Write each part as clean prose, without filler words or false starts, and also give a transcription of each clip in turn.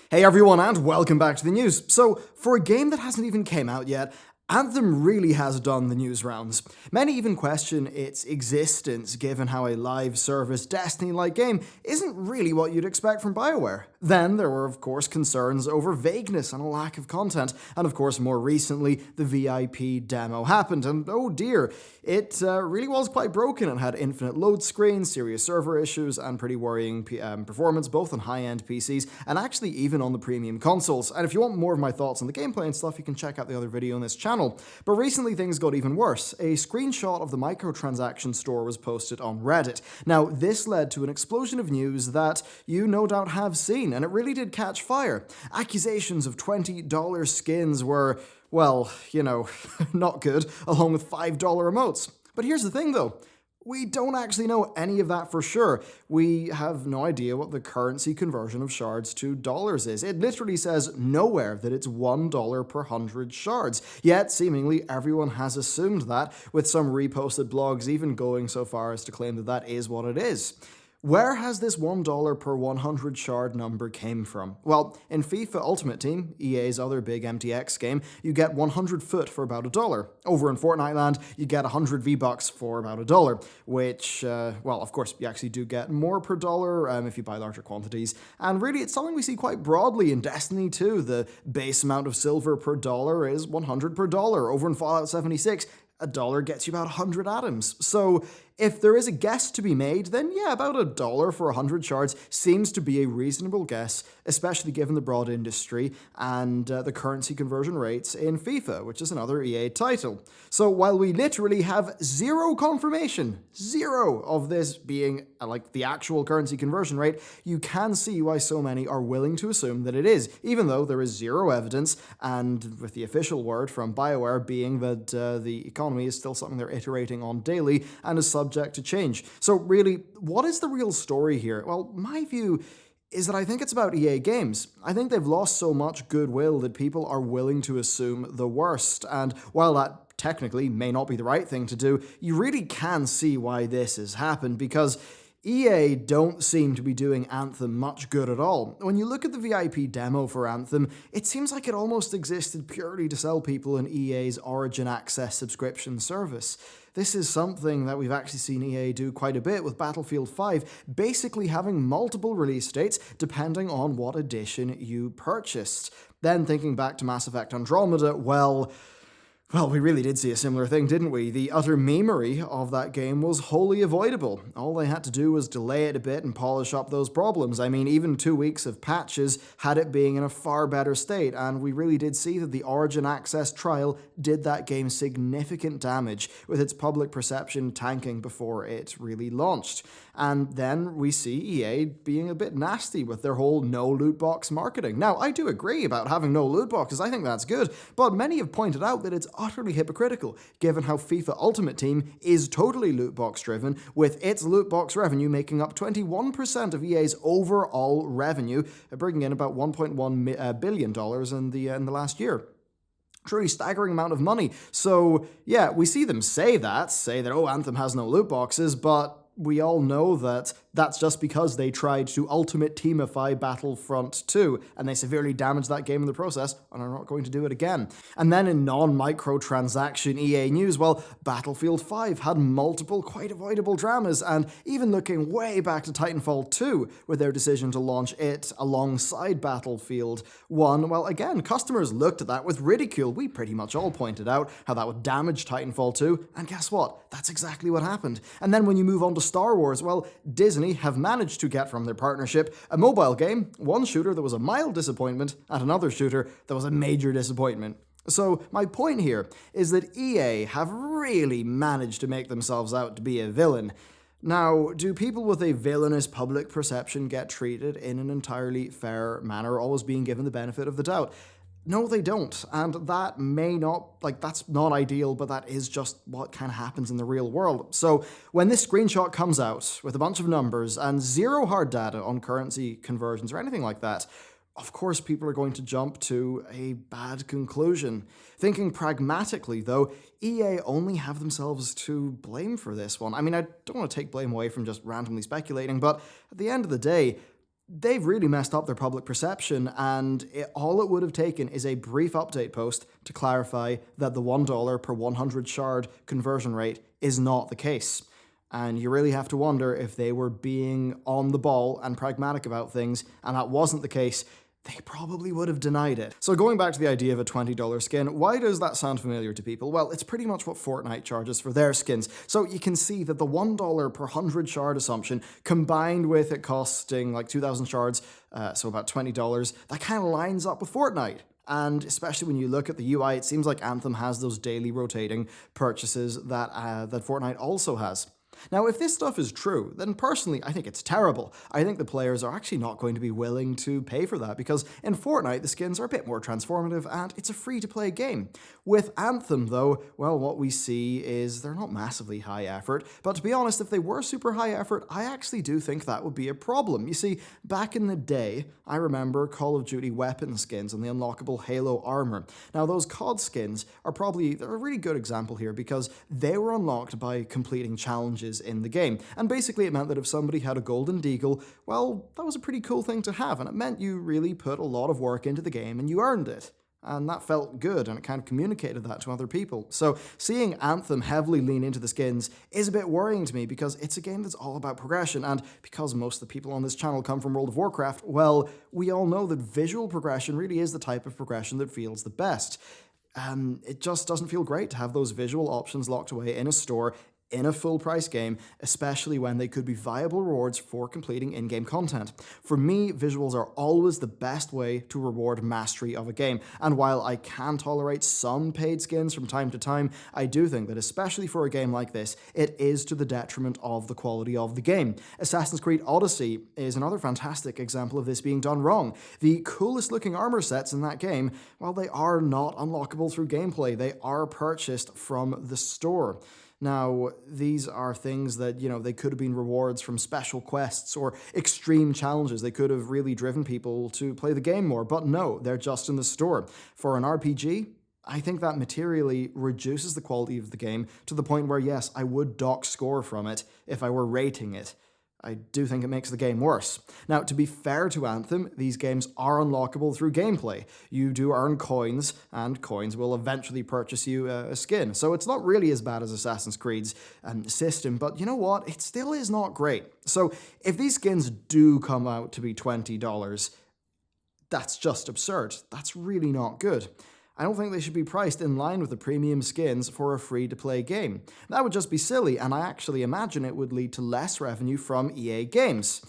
Hey everyone, and welcome back to the news. So, for a game that hasn't even came out yet, Anthem really has done the news rounds. Many even question its existence given how a live service Destiny-like game isn't really what you'd expect from BioWare. Then there were of course concerns over vagueness and a lack of content, and of course more recently the VIP demo happened, and oh dear, it really was quite broken and had infinite load screens, serious server issues, and pretty worrying performance both on high-end PCs and actually even on the premium consoles. And if you want more of my thoughts on the gameplay and stuff, you can check out the other video on this channel. But recently things got even worse. A screenshot of the microtransaction store was posted on Reddit. Now, this led to an explosion of news that you no doubt have seen, and it really did catch fire. Accusations of $20 skins were, well, not good, along with $5 emotes. But here's the thing though. We don't actually know any of that for sure. We have no idea what the currency conversion of shards to dollars is. It literally says nowhere that it's $1 per 100 shards. Yet, seemingly, everyone has assumed that, with some reposted blogs even going so far as to claim that that is what it is. Where has this $1 per 100 shard number came from? Well, in FIFA Ultimate Team, EA's other big MTX game, you get 100 foot for about $1. Over in Fortnite land, you get 100 V-Bucks for about $1, which, well, of course, you actually do get more per dollar if you buy larger quantities. And really, it's something we see quite broadly in Destiny 2. The base amount of silver per dollar is 100 per dollar. Over in Fallout 76, $1 gets you about 100 atoms. So if there is a guess to be made, then yeah, about $1 for 100 shards seems to be a reasonable guess, especially given the broad industry and the currency conversion rates in FIFA, which is another EA title. So while we literally have zero confirmation, zero of this being like the actual currency conversion rate, you can see why so many are willing to assume that it is, even though there is zero evidence, and with the official word from BioWare being that the economy is still something they're iterating on daily and is subject to change. So really, what is the real story here? Well, my view is that I think it's about EA Games. I think they've lost so much goodwill that people are willing to assume the worst, and while that technically may not be the right thing to do, you really can see why this has happened, because EA don't seem to be doing Anthem much good at all. When you look at the VIP demo for Anthem, it seems like it almost existed purely to sell people an EA's Origin Access subscription service. This is something that we've actually seen EA do quite a bit with Battlefield 5, basically having multiple release dates depending on what edition you purchased. Then thinking back to Mass Effect Andromeda, well, we really did see a similar thing, didn't we? The utter memery of that game was wholly avoidable. All they had to do was delay it a bit and polish up those problems. I mean, even 2 weeks of patches had it being in a far better state, and we really did see that the Origin Access trial did that game significant damage, with its public perception tanking before it really launched. And then we see EA being a bit nasty with their whole no loot box marketing. Now, I do agree about having no loot boxes, I think that's good, but many have pointed out that it's utterly hypocritical, given how FIFA Ultimate Team is totally loot box driven, with its loot box revenue making up 21% of EA's overall revenue, bringing in about $1.1 billion in the last year. Truly staggering amount of money. So yeah, we see them say that, oh, Anthem has no loot boxes, but we all know that that's just because they tried to Ultimate Teamify Battlefront 2, and they severely damaged that game in the process, and are not going to do it again. And then in non-microtransaction EA news, well, Battlefield 5 had multiple quite avoidable dramas, and even looking way back to Titanfall 2, with their decision to launch it alongside Battlefield 1, well, again, customers looked at that with ridicule. We pretty much all pointed out how that would damage Titanfall 2, and guess what? That's exactly what happened. And then when you move on to Star Wars, well, Disney have managed to get from their partnership a mobile game, one shooter that was a mild disappointment, and another shooter that was a major disappointment. So my point here is that EA have really managed to make themselves out to be a villain. Now, do people with a villainous public perception get treated in an entirely fair manner, always being given the benefit of the doubt? No, they don't, and that may not, that's not ideal, but that is just what kind of happens in the real world. So when this screenshot comes out with a bunch of numbers and zero hard data on currency conversions or anything like that, of course people are going to jump to a bad conclusion. Thinking pragmatically, though, EA only have themselves to blame for this one. I mean, I don't want to take blame away from just randomly speculating, but at the end of the day, they've really messed up their public perception, and all it would have taken is a brief update post to clarify that the $1 per 100 shard conversion rate is not the case. And you really have to wonder if they were being on the ball and pragmatic about things, and that wasn't the case, they probably would have denied it. So going back to the idea of a $20 skin, why does that sound familiar to people? Well, it's pretty much what Fortnite charges for their skins. So you can see that the $1 per 100 shard assumption, combined with it costing like 2,000 shards, so about $20, that kind of lines up with Fortnite. And especially when you look at the UI, it seems like Anthem has those daily rotating purchases that Fortnite also has. Now, if this stuff is true, then personally, I think it's terrible. I think the players are actually not going to be willing to pay for that, because in Fortnite, the skins are a bit more transformative, and it's a free-to-play game. With Anthem, though, well, what we see is they're not massively high effort, but to be honest, if they were super high effort, I actually do think that would be a problem. You see, back in the day, I remember Call of Duty weapon skins and the unlockable Halo armor. Now, those COD skins they're a really good example here, because they were unlocked by completing challenges in the game. And basically it meant that if somebody had a golden deagle, well, that was a pretty cool thing to have, and it meant you really put a lot of work into the game and you earned it. And that felt good, and it kind of communicated that to other people. So seeing Anthem heavily lean into the skins is a bit worrying to me, because it's a game that's all about progression, and because most of the people on this channel come from World of Warcraft, well, we all know that visual progression really is the type of progression that feels the best. It just doesn't feel great to have those visual options locked away in a store in a full-price game, especially when they could be viable rewards for completing in-game content. For me, visuals are always the best way to reward mastery of a game, and while I can tolerate some paid skins from time to time, I do think that especially for a game like this, it is to the detriment of the quality of the game. Assassin's Creed Odyssey is another fantastic example of this being done wrong. The coolest looking armor sets in that game, well, they are not unlockable through gameplay, they are purchased from the store. Now, these are things that, they could have been rewards from special quests or extreme challenges. They could have really driven people to play the game more, but no, they're just in the store. For an RPG, I think that materially reduces the quality of the game to the point where, yes, I would dock score from it if I were rating it. I do think it makes the game worse. Now, to be fair to Anthem, these games are unlockable through gameplay. You do earn coins, and coins will eventually purchase you a skin. So it's not really as bad as Assassin's Creed's system, but you know what? It still is not great. So if these skins do come out to be $20, that's just absurd. That's really not good. I don't think they should be priced in line with the premium skins for a free-to-play game. That would just be silly, and I actually imagine it would lead to less revenue from EA Games.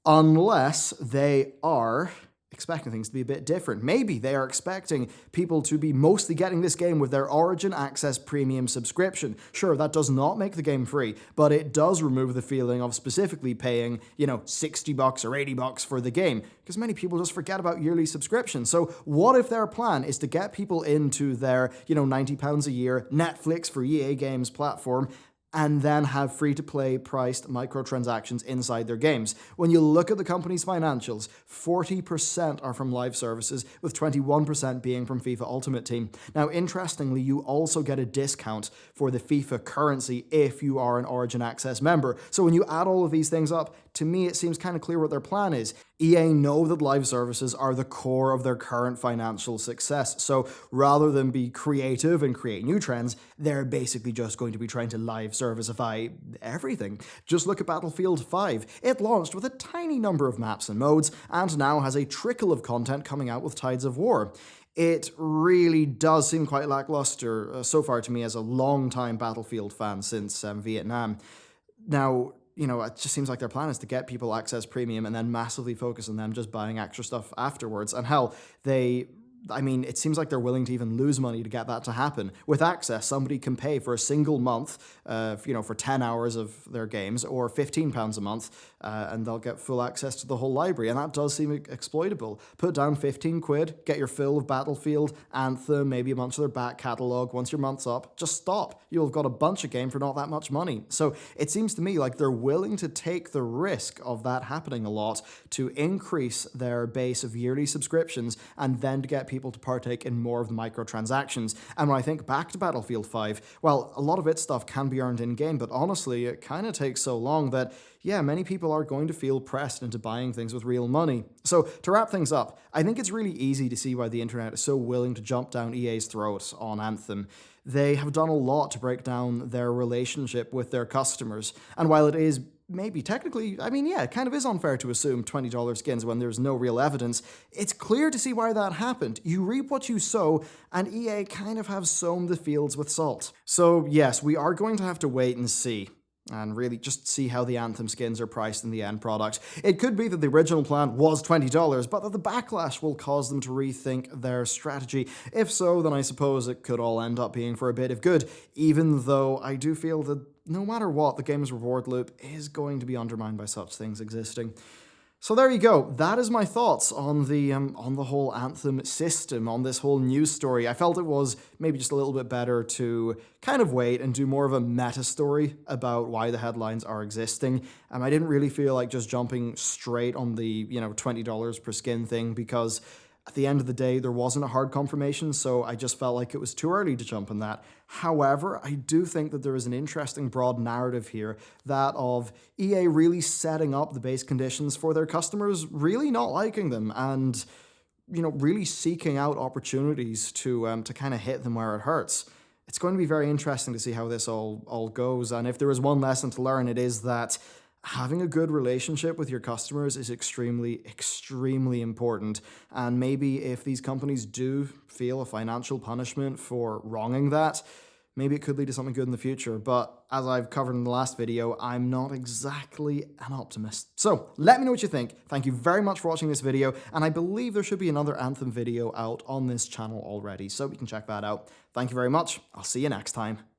Unless they are expecting things to be a bit different. Maybe they are expecting people to be mostly getting this game with their Origin Access Premium subscription. Sure, that does not make the game free, but it does remove the feeling of specifically paying, $60 or $80 for the game, because many people just forget about yearly subscriptions. So what if their plan is to get people into their, £90 a year Netflix for EA Games platform, and then have free-to-play priced microtransactions inside their games? When you look at the company's financials, 40% are from live services, with 21% being from FIFA Ultimate Team. Now, interestingly, you also get a discount for the FIFA currency if you are an Origin Access member. So when you add all of these things up, to me, it seems kind of clear what their plan is. EA know that live services are the core of their current financial success, so rather than be creative and create new trends, they're basically just going to be trying to live serviceify everything. Just look at Battlefield 5. It launched with a tiny number of maps and modes, and now has a trickle of content coming out with Tides of War. It really does seem quite lackluster so far to me as a long-time Battlefield fan since Vietnam. Now, it just seems like their plan is to get people Access Premium and then massively focus on them just buying extra stuff afterwards. And hell, it seems like they're willing to even lose money to get that to happen. With Access, somebody can pay for a single month, for 10 hours of their games, or £15 a month, and they'll get full access to the whole library. And that does seem exploitable. Put down 15 quid, get your fill of Battlefield, Anthem, maybe a bunch of their back catalogue. Once your month's up, just stop. You'll have got a bunch of game for not that much money. So it seems to me like they're willing to take the risk of that happening a lot to increase their base of yearly subscriptions, and then to get people people to partake in more of the microtransactions. And when I think back to Battlefield 5, well, a lot of its stuff can be earned in-game, but honestly, it kind of takes so long that, yeah, many people are going to feel pressed into buying things with real money. So to wrap things up, I think it's really easy to see why the internet is so willing to jump down EA's throat on Anthem. They have done a lot to break down their relationship with their customers, and while it is maybe technically, I mean, yeah, it kind of is unfair to assume $20 skins when there's no real evidence, it's clear to see why that happened. You reap what you sow, and EA kind of have sown the fields with salt. So yes, we are going to have to wait and see. And really just see how the Anthem skins are priced in the end product. It could be that the original plan was $20, but that the backlash will cause them to rethink their strategy. If so, then I suppose it could all end up being for a bit of good, even though I do feel that no matter what, the game's reward loop is going to be undermined by such things existing. So there you go. That is my thoughts on the whole Anthem system, on this whole news story. I felt it was maybe just a little bit better to kind of wait and do more of a meta story about why the headlines are existing. I didn't really feel like just jumping straight on the, $20 per skin thing, because at the end of the day, there wasn't a hard confirmation, so I just felt like it was too early to jump on that. However, I do think that there is an interesting broad narrative here, that of EA really setting up the base conditions for their customers really not liking them, and really seeking out opportunities to kind of hit them where it hurts. It's going to be very interesting to see how this all goes, and if there is one lesson to learn, it is that having a good relationship with your customers is extremely, extremely important. And maybe if these companies do feel a financial punishment for wronging that, maybe it could lead to something good in the future. But as I've covered in the last video, I'm not exactly an optimist. So let me know what you think. Thank you very much for watching this video. And I believe there should be another Anthem video out on this channel already, so you can check that out. Thank you very much. I'll see you next time.